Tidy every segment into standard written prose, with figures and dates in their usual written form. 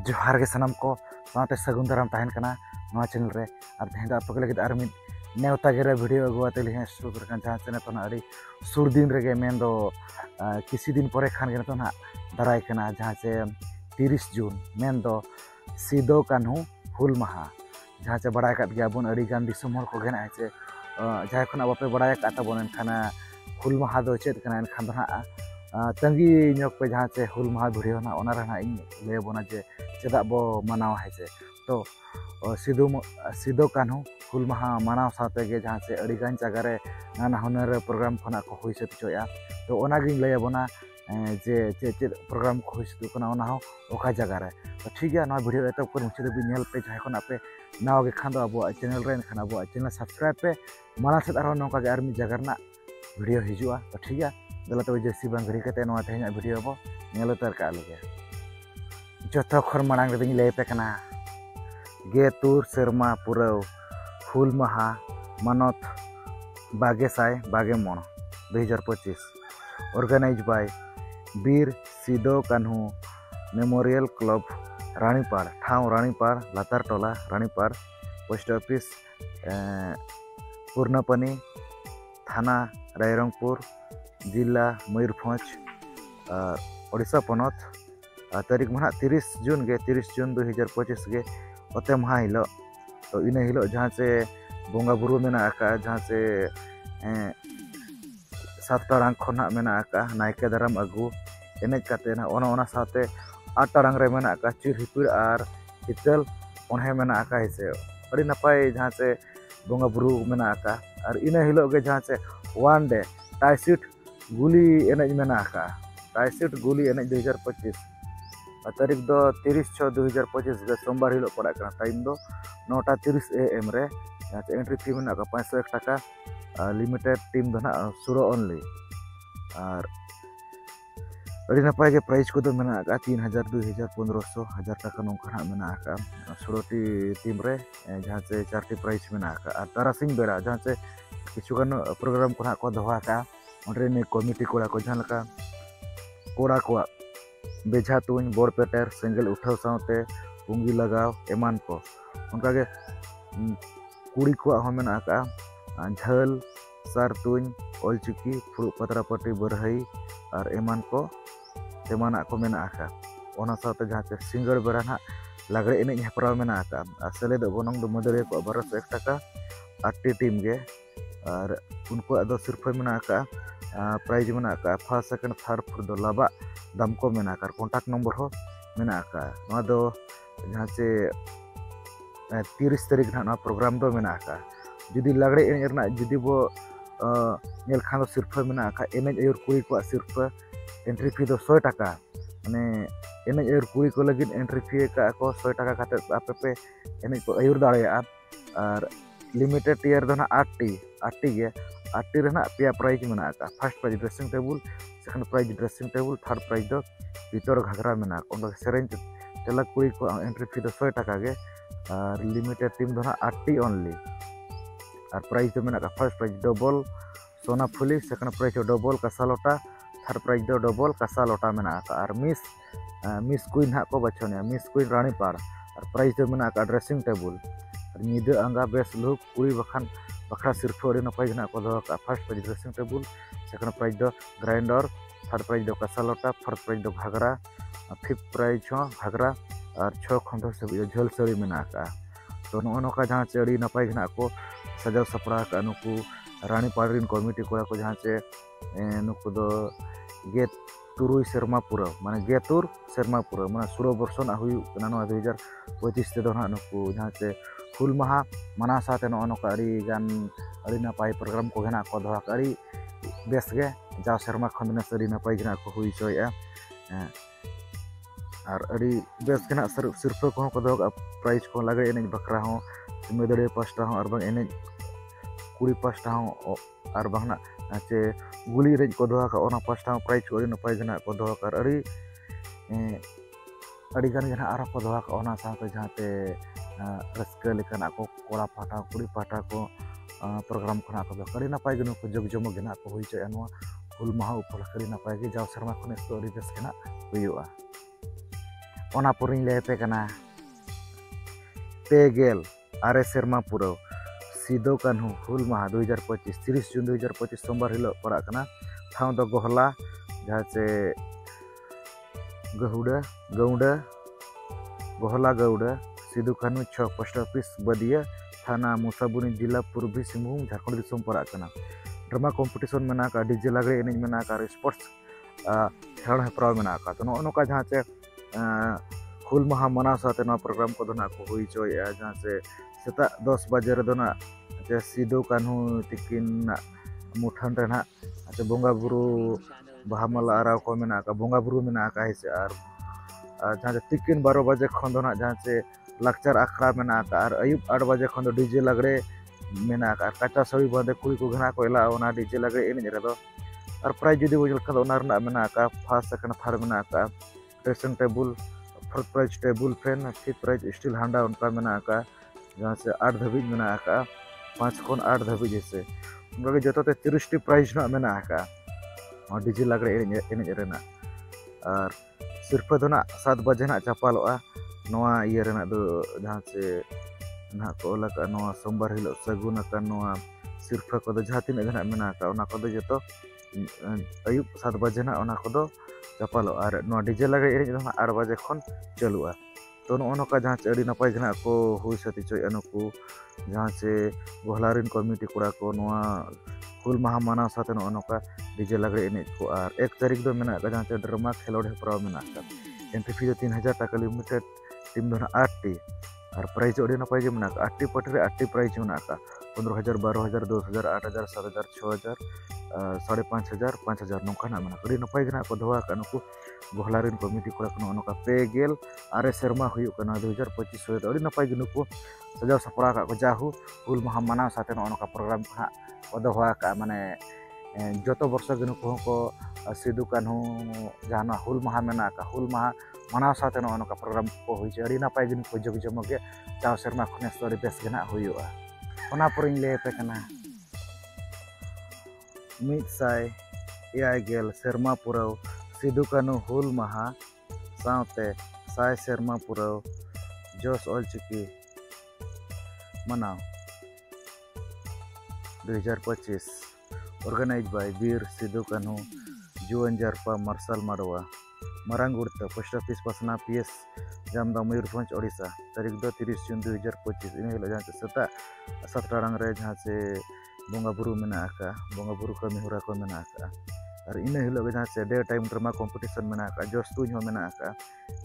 जोहार के सनम को साथे सगुन दाराम तहन कना नवा चैनल रे और तहन दा आपके लगे आर मिद नेवता गेरे वीडियो अगुआते लिहे शुरू करकन जहां से तो अड़ी सुर दिन रे मेन दो किसी दिन परे खान के तो ना दाराय कना जहां से 30 जून मेन दो सिदो कान्हू हुल माहा जहां से बड़ा काट गया बन अड़ी गान दिसम हर को गेना से जहां खना बापे बड़ा काटा बन खाना हुल माहा दो चेत कना खान ना तंगी ñok पे जहां से हुल माहा भिडियो ना ओना रहा इन ले बोना जे चेदा बो मनाव है से तो सिदो कान्हू हुल माहा मनाव साथे गे जहां से अड़ी गान जगह रे नाना हुनर प्रोग्राम खना को होई से चोया तो ओना गिन ले बोना जे चे प्रोग्राम को होई से कना ओना हो ओका जगह रे तो ठीक है ना वीडियो एतब को मुझे भी नेल पे जहां खना पे नाव गे खान दो अब चैनल रे खान अब चैनल सब्सक्राइब पे माला से आरो नोका गे आर्मी जगह ना वीडियो हिजुआ तो ठीक है दला तो जैसी बांग घड़ी कते नवा तेहना वीडियो बो नेलो तर का लगे जतो खर मांग रे ले पे कना गे तुर शर्मा पुरव हुल माहा मानत बागे साय बागे मन 2025 ऑर्गेनाइज बाय बीर सिदो कान्हू मेमोरियल क्लब रानीपाड़ ठाव रानीपाड़ लातार टोला रानीपाड़ पोस्ट ऑफिस पूर्णपनी थाना रायरंगपुर जिला मयूरभंज ओडिशा पनत तारीख महा 30 जून गे 30 जून 2025 गे ओते महा हिलो तो इन हिलो जहाँ से बोंगा बुरु मेना आका जहाँ से 7 टारांग खना मेना आका नायके दाराम अगु एनेज काते ना ओना साथे 8 टारांग रे मेना आका चिर हिपिर आर हितल ओनहे मेना आका हिसे अड़ी नपाय जहाँ से बोंगा बुरु मेना आका और इन हिलो गे जहाँ से वन डे टाइसिट गुली एनेज मेना आका टाइसिट गुली एनेज 2025 तारीख दो 30/6/2025 गे सोमवार हिलो पड़ा कना टाइम दो 9:30 AM रे एंट्री फी मेना का 501 टाका लिमिटेड टीम दो ना सुरो ओनली और अड़ी नपाय गे प्राइस को दो मेना का 3000 2000 1500 1000 टाका नोंका मेना का 16 टीम रे जहां से 4टी प्राइस मेना का और तारासिंग बेड़ा जहां से किछुगान प्रोग्राम को ना को दोहा का ने कमिटी कोड़ा को जहां लका कोड़ा को बेझा तुन बोर पेटर सेंगल उठाव साथे पुंगी लगाव एमान को उनका के कुड़ी को हो मेना का झल सार तुन ओलचिकी फुरु पतरा पट्टी बरहई और एमान को तेमाना को मेना का ओना साथे जहां से सिंगर बेरा ना लागरे एने हेपराव मेना का असले दो गोनंग दो मदरे को 1201 टाका 8टी टीम गे और उनको अदो सिर्फ मेना का प्राइज मेना का फर्स्ट सेकंड थर्ड फोर्थ दो लाबा दाम को मेना का कॉन्टैक्ट नंबर हो मेना का नवा दो जहां से 30 तारीख ना प्रोग्राम दो मेना का जुदी लागड़े एने रना जुदी बो नेल खान दो सिर्फ मेना का एने अयर कुड़ी को सिर्फ एंट्री फी दो 100 टाका माने एने अयर कुड़ी को लगिन एंट्री फी का को 100 टाका काते आपे पे एने को अयर दाड़ेया और लिमिटेड टीयर दो ना 8टी गे 8टी रे ना पे प्राइज मेना का first prize dressing table second prize dressing table third prize दो पितर घाघरा मेना ओंडो सेरेंज तेला कुड़ी को एंट्री फी दो 100 टाका गे और लिमिटेड टीम दो ना 8टी ओनली और प्राइज दो मेना का फर्स्ट प्राइज डबल सोना फुली सेकंड प्राइज डबल कासा लोटा थर्ड प्राइज दो डबल कासा लोटा मेना का और मिस क्वीन हा को बचोनिया मिस क्वीन रानीपाड़ और प्राइज दो मेना का ड्रेसिंग टेबल और निदे आंगा बेस लुक कुड़ी बखान बखरा सिर्फ अड़ी नपाय जना को दो का first prize dressing table second prize दो ग्राइंडर थर्ड प्राइज दो कासा लोटा फोर्थ प्राइज दो घाघरा फिफ्थ प्राइज हो घाघरा और 6 खंडो से झोल सड़ी मेना का तो नोका जहां से अड़ी नपाय जना को सजाव सपड़ा का नुकु रानीपाड़ रिन कमिटी कोड़ा को जहां से नुकु दो गे तुरुई शर्मा पुरा माने गे तुर शर्मा पुरा माने 16 वर्ष ना हुई ना 2025 ते दो ना नुकु जहां से हुल माहा मना साथे नोका अड़ी गान अड़ी नपाय प्रोग्राम को घेना को दोहा अड़ी बेस गे जाव शर्मा खंदने अड़ी नपाय जना को हुई चोया और अड़ी बेस घेना सिर्फ को दोहा प्राइज को लगे एने बकरा हो मेदड़े पास्टा हो और बंग एने कुड़ी पास्टा हो और बंगना चे गुली रेज को दोहा का ओना पास्टा प्राइज को अड़ी नपाय जना को दोहा कर अड़ी गान घेना आरो को दोहा का ओना साथे जहाते रस्क लेखन को कोड़ा पाटा कुड़ी पाटा को प्रोग्राम खना को कड़ी नपाय गनो को जग जमो गेना को होई चया नो हुल माहा उपल कड़ी नपाय गे जाव शर्मा खने तो अड़ी बेस गेना हुईवा ओना पुरिन ले पे कना पेगेल आरे सेरमा पुरव सिदो कान्हू हुल माहा 2025 30 जून 2025 सोमवार हिलो पड़ा कना ठाव दो गोहला जहाँ से गहुड़ा गौड़ा गोहला गौड़ा सिदो कान्हू छक पोस्ट ऑफिस बदिया थाना मुसाबुनी जिला पूर्वी सिंहभूम झारखंड दिसोम पड़ा कना ड्रामा कॉम्पिटिशन मेना का डीजे लागड़े एनेज मेना का स्पोर्ट्स खेल हेपराव मेना का तो नोका जहाँ से हुल माहा मनाव साथे प्रोग्राम को ना को हुई चोया जहाँ से सेता 10 बजे रे ना जे सिदो कान्हू तिकिन मुठान रे ना बोंगा बुरु बाहा माला आराव को मेना का बोंगा बुरु मेना का है और जहाँ से तिकिन 12 बजे खन दो ना जहाँ से लाक्चर आखड़ा मेना का और अयुब 8 बजे खन दो डीजे लागड़े मेना का काचा सड़ी बंदे कुड़ी को घना को एला ओना डीजे लागड़े एनेज रे दो और प्राइज जुदी बुझल खन ओना रना मेना का फर्स्ट सेकंड थर्ड मेना का dressing table fourth prize table fan fifth prize steel हांडा उनका मेना का जहाँ से 8 धबिज मेना का 5 खन 8 धबिज जैसे उनका जो 30 टी प्राइज ना मेना का और डीजे लागड़े एनेज रेना और सिर्फ दो ना 7 बजे ना चापालोआ नोआ इये रेना दो जहाँ से ना को लगा नोआ सोमवार हिलो सगुन का नोआ सिर्फ को दो जहाँ तीन ना मेना का ओना को दो जो अयुब 7 बजे ना ओना को दो चापालो और नोआ डीजे लागड़े एनेज दो 8 बजे खन चलुआ तो नोका जहाँ से अड़ी नपाय घना को हुई सती चोय नुकु जहाँ से गोहलारिन कमिटी कोड़ा को नोआ हुल माहा मानाव साथे नोका डीजे लागड़े एनेज को और 1 तारीख दो मेना का जहाँ से ड्रामा खेलोड हेपराव मेना का एंट्री फी दो 3000 टाका लिमिटेड टीम दो 8 टी और प्राइज अड़ी नपाय जे मेना का 8 टी पटरे 8 टी प्राइज मेना का 15000 12000 10000 8000 7000 6000 5500 5000 नोका ना मेना अड़ी नपाय घना को दोवा का नुकु गोहलारिन कमिटी कोड़ा को नोका पेगेल आरे शर्मा हुई 2025 हो अड़ी नपाय नुकु सजाव सपड़ा का को जाहू हुल माहा मानाव साथे नोका प्रोग्राम का दोवा का माने जोतो वर्ष नुकु को सिदु कान्हू जहाँ हुल माहा मेना का हुल माहा मानाव साथे नोका प्रोग्राम को हुई अड़ी नपाय नुकु जग जमगे चाव शर्मा खने स्टोरी बेस गना हुईआ ओना पुरिन ले पे कना मिद साय एआई गेल शर्मा पुरव सिदु कान्हू हुल माहा साथे साय शर्मा पुरव जोश ऑलचिकी मनाव 2025 ऑर्गेनाइज बाय वीर सिदु कान्हू जुवन जारपा मार्शल माडवा मरांगुड़ता post office Pasna PS Jamda Mayurbhanj Odisha तारीख 30 जून 2025 इन हिलो जहाँ से सेता 7 टाड़ांग रे जहाँ से बोंगा बुरु मेना का बोंगा बुरु कमी हुरा को मेना का और इन हिलो जहाँ से डे टाइम ड्रामा कॉम्पिटिशन मेना का जोश तुझ हो मेना का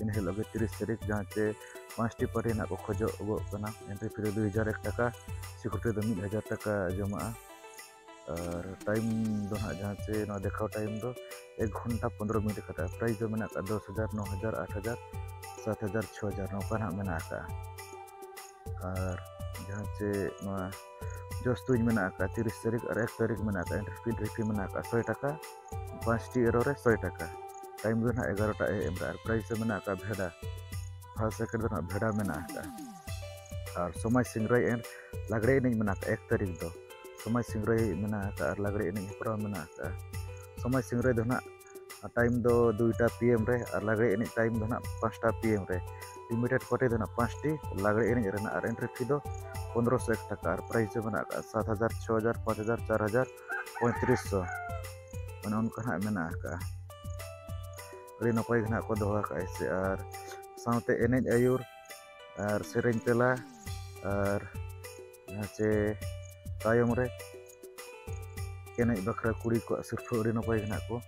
इन हिलो 30 तारीख जहाँ से 5 टी पार्टी ना को खोजो कना एंट्री फी 2001 टाका सिक्योरिटी दो 1000 टाका जमा और टाइम दो ना जहाँ से ना देखा टाइम दो 1 घंटा 15 मिनट का प्राइज दो मेना का 10000 9000 8000 7000 6000 नौका ना मेना का और जहाँ से जोश तुझ मेना का 30 तारीख और 1 तारीख मेना का एंट्री फी मेना का 100 टाका 5 टी एरो रे 100 टाका टाइम दो ना 11 AM और प्राइज दो मेना का भेड़ा फर्स्ट सेकंड दो ना भेड़ा मेना का और समय सिंगराई एंड लागड़े एनेज मेना का 1 तारीख दो समय सिंगराई मेना का और लागड़े एनेज हेपराव मेना का समय सिंगराई दो ना टाइम दो 2टा PM रे और लागड़े एनेज टाइम दो ना 5टा PM रे लिमिटेड पार्टी दो ना 5 टी लागड़े एनेज रेना और एंट्री फी दो 1501 टाका और प्राइज दो मेना का 7000 6000 5000 4000 3500 मैंने उनका ना मेना का अड़ी नपाय घना को दोहा का ऐसे और साउते एनेज आयुर और सेरेन तेला और जहाँ से तायम रे एनेज बखरा कुड़ी को सिर्फ अड़ी नपाय घना को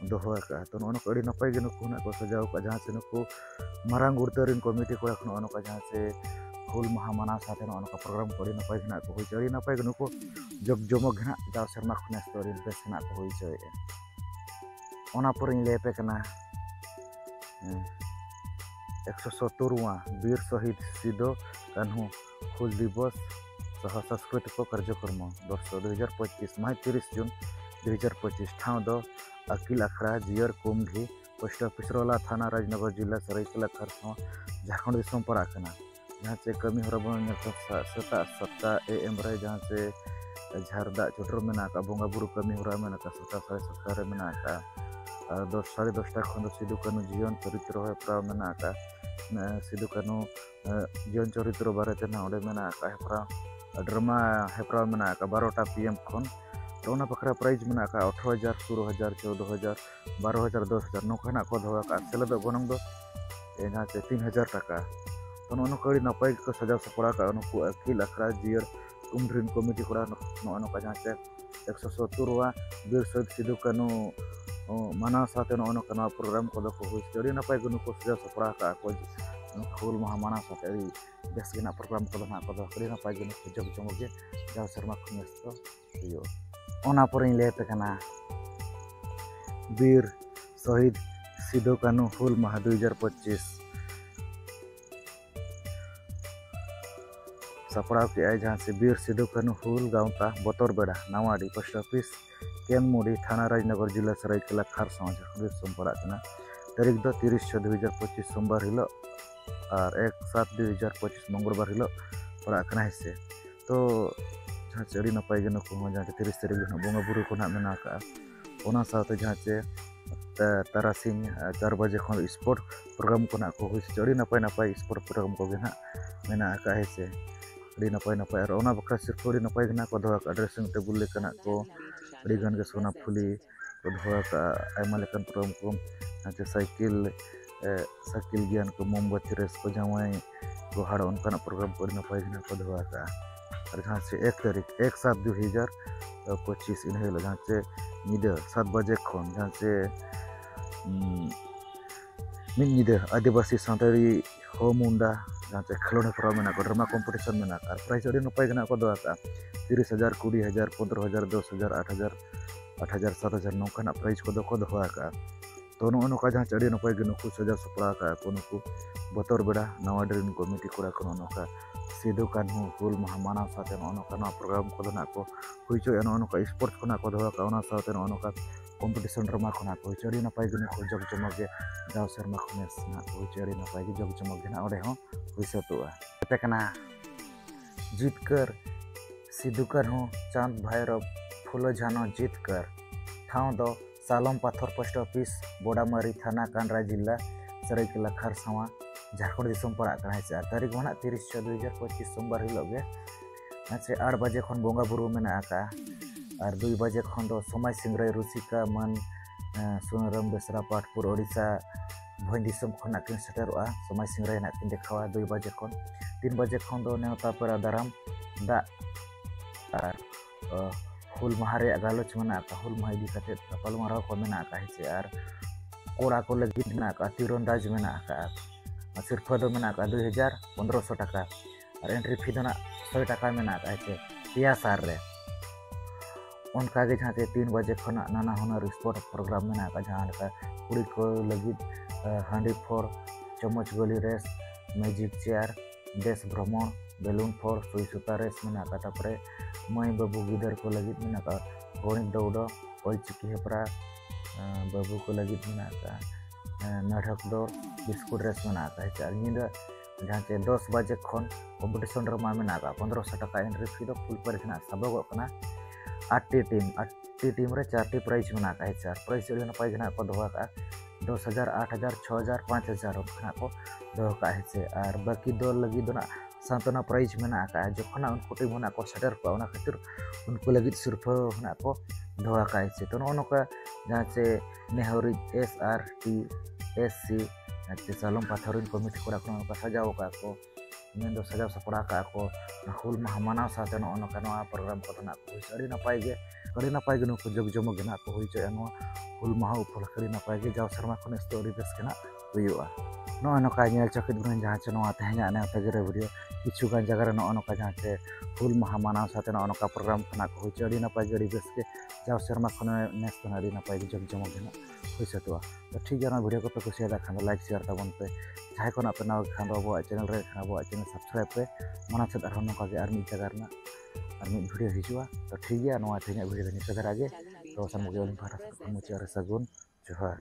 दोहा का तो नुको अड़ी नपाय गे नुको ना को सजाव का जहाँ से नुको मारांग उड़तरिन कमिटी कोड़ा को नुको जहाँ से हुल माहा मानाव साथे नुको प्रोग्राम को अड़ी नपाय घना को हुई अड़ी नपाय गे नुको जग जमक घना जाव शर्मा खने स्टोरी बेस घना को हुई चोय ओना पुरिन ले पे कना 170वां वीर शहीद सिदो कान्हू हुल दिवस सह सांस्कृतिक कार्यक्रम वर्ष 2025 माह 30 जून 2025 ठाव दो अकिल अखड़ा जियर कुमढी पोस्ट ऑफिस रोला थाना राजनगर जिला सरायकेला खरसावा झारखंड दिसोम पड़ा कना जहाँ से कमी हरा बन सेता 7 AM रे जहाँ से झारदा चोटर मेना का बोंगा बुरु कमी हरा मेना का 7 रे मेना का 10 10:30 खन सिदु कान्हू जीवन चरित्र हेपराव मेना का सिदु कानू जीवन चरित्र बारे ना मेना हेप्रा ड्रामा हेप्रा मेना 12टा PM खन तो उना बखरा प्राइज मेना 18,000 16,000 14,000 12,000 10,000 नौका को दो सेलेद गनंग दो जहाँ से 3,000 टाका तो नौका नपाय को सजा सपड़ा का नुकु अखिल अखड़ा जियर उम्रीन कमिटी कोड़ा नौका जहाँ से 170 बीर शहीद सिदु कानू माना साथे नौका प्रोग्राम को हुई नपाय को नुकु सजा सपड़ा का हुल माहा माना साथे बेस के प्रोग्राम को नपाय के नुकु जग जमगे जाओ शर्मा खुनेस तो ओना पर लेते बीर शहीद सिदु कानू हुल माहा 2025 सपड़ा के जहाँ से बीर सिदु कानू हुल गाँवता बतर बेड़ा नावाडी पोस्ट ऑफिस केनमुड़ी थाना राजनगर जिला सरायकेला खारसावा झारखंड सोमवार तारीख दो 30/6/2025 सोमवार हिलो और 1/7/2025 मंगलवार हिलो पड़ा हेसे तो जहाँ से नपाय के नुकु जहाँ 30 तारीख बंगा बुरु को मेना साथे जहाँ से तारासिंग 4 बजे खन स्पोर्ट प्रोग्राम को हुई नपाय स्पोर्ट प्रोग्राम को मेना हेसे नपाय और बखरा सिर्फ नपाय को दो ड्रेसिंग टेबुल लेकना को गान के सोना फुली को दो लेकन प्रोग्राम को जहाँ साइकिल ज्ञान को मोमबत्ती रेस को जमाई गोहाड़ उनका प्रोग्राम को नपाय को दो और जहाँ से 1 तारीख 1/7/2025 इन जहाँ से निदे 7 बजे खन जहाँ से निदे आदिवासी सानताड़ी हो मुंडा जहाँ से खेलोने प्रोग्राम में ड्रामा कॉम्पिटिशन में प्राइज नपाय को दो 30,000 20,000 15,000 10,000 8,000 8,000 7,000 नौका प्राइज को दो तो नौका जहाँ से नपाय नुकु सजा सपड़ा को नुकु बतर बेड़ा नवा ड्रीन कमिटी कोड़ा को नौका सिदु कानू हुल माहा माना साथे नौका प्रोग्राम को हुई नौका स्पोर्ट्स को दो साथे नौका कॉम्पिटिशन ड्रामा को हुई नपाय जग जमगे जाओ शर्मा खुनेस हुई नपाय जग जमगे हुई सतुआ जीतकर सिदु कानू चांद भैरव फुलो झानो जीतकर ठाव दो सालम पाथर पोस्ट ऑफिस बोडामारी थाना कानरा जिला सरायकेला खारसावा झारखंड दिसम पड़ा तारीख में 30/6/2025 सोमवार हिलोगे से 8 बजे खन बंगा बुरु मेना और 2 बजे खन दो समाज सिंगराय रुसिका मन सुनरम बेसरा पाटपुर ओडिशा भोन दिसम खन किन सेटरोआ समाज सिंगराय किन देखावा 2 बजे खन 3 बजे खन दो नेवता पेरा दाराम दा और हुल माह गालोच मेना हुल माह इदी कते गपालमाराव को मेना हेसे और कोड़ा को लगी मेना तीरंदाज मेना सिर्फ दो मेना 2,000-1,500 टाका और एंट्री फी दो 100 टाका मेना हेसे पिया सार रे उनका जहाँ से 3 बजे खना नाना हुनर स्पोर्ट प्रोग्राम मेना जहाँ कुड़ी को लगी हांडी फोर चम्मच गोली रेस मैजिक चेयर देश भ्रमण बेलून फोर सुई सूता रेस मेना तापरे मई बाबू गिदर को लगी मेना गणित दौड़ ऑलचिकी हेपरा बाबू को लगी मेना नाटक दौड़ बिस्कुट रेस मेना निंदा जहाँ से 10 बजे खन कॉम्पिटिशन ड्रामा मेना 1,500 टाका एंट्री फी फुल प्राइज सबगना 8टी टीम रे 4टी प्राइज मेना प्राइज नपाय को दो 10,000 8,000 6,000 5,000 को दो और बाकी दो लगी दो सांत्वना प्राइज मेना जोखना उनको टीम होना को सेटर को खातिर उनको लगी सिर्फ होना को दो तो नौका जहाँ से नेहरी SRTSC सालम पाथरिन कमिटी कोड़ा को सजाव को मेन सजाव सपड़ा को हुल माहा माना साथे नौका प्रोग्राम को नपाय के नुकु जग जमगे को हुई हुल माहा उपलक्ष्य नपाय के जाओ शर्मा खुनेस तो बेस के नौका चकित बन जहाँ से तेहना नेवता गिरा वीडियो किचुगान जगह नौका जहाँ से हुल माहा माना साथे नौका प्रोग्राम को हुई नपाय बेस के जाओ शर्मा खुनेस तो नपाय के जग जमगे हुई सतुआ तो ठीक है वीडियो को पे कुसिया खान लाइक शेयर तबन पे जहाँ को पे नाव खान अब चैनल रे अब चैनल सब्सक्राइब पे मना से नौका के मिद जगह और मिद वीडियो हिजुआ तो ठीक है तेना वीडियो निशा धरागे तो सामग्री मुचारे सगुन जोहार।